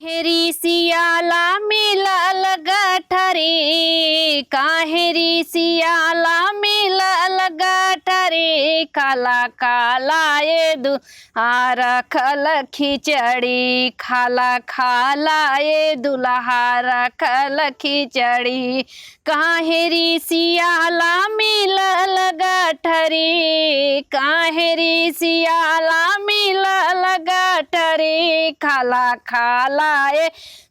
हेरी सियाला मिलल गठरी काहेरी सियाला मिलल गठरी काला काला ये दुल्हार खल खिचड़ी खाला खाला ये दुल्हार खल खिचड़ी काहेरी सियाला मिलल गठरी काहेरी सियाला मिलल गठरी खाला खाला ए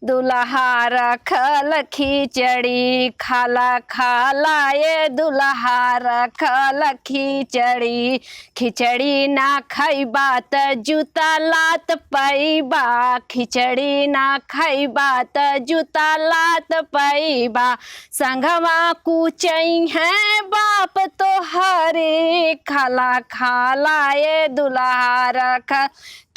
दुल्हा रखल खिचड़ी खाला खाला ए दुल्हा रखल खिचड़ी खिचड़ी ना खैबा त जूता लात पैबा खिचड़ी ना खैबा त जूता लात पैबा संगवा कुचई है बाप तो हरे खाला खाला ए दुल्हा रखल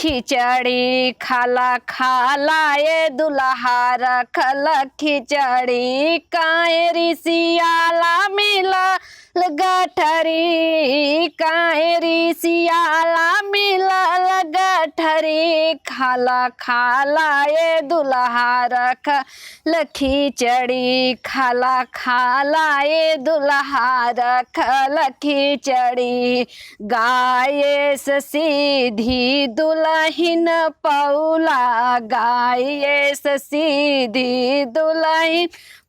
खिचड़ी खाला खाला ये दुल्हा रखल खिचड़ी काहेरी सियाला मिलल गठरी काहेरी सियाला मिलल गठरी खाला खाला ये दुल्हा रखल खिचड़ी खाला खाला ये दुल्हा रखल खिचड़ी गाये से सीधी दुल्हन पौला गाये से सीधी दुल्हन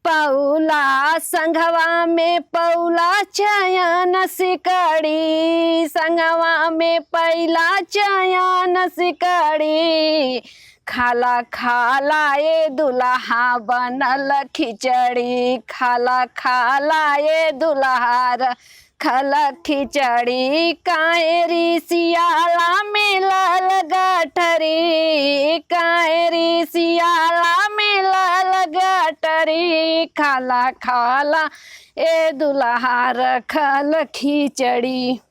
पौला संघवा में पौला चयन सिकड़ी संघवा में पैला चयन सिकड़ी खाला खाला ये दुल्हा बनल खिचड़ी खाला खाला ये दुल्हा खल खिचड़ी काहेरी सियाला मिलल गठरी काहेरी सियाला मिलल गठरी खाला खाला ए दुल्हा रखल खिचड़ी।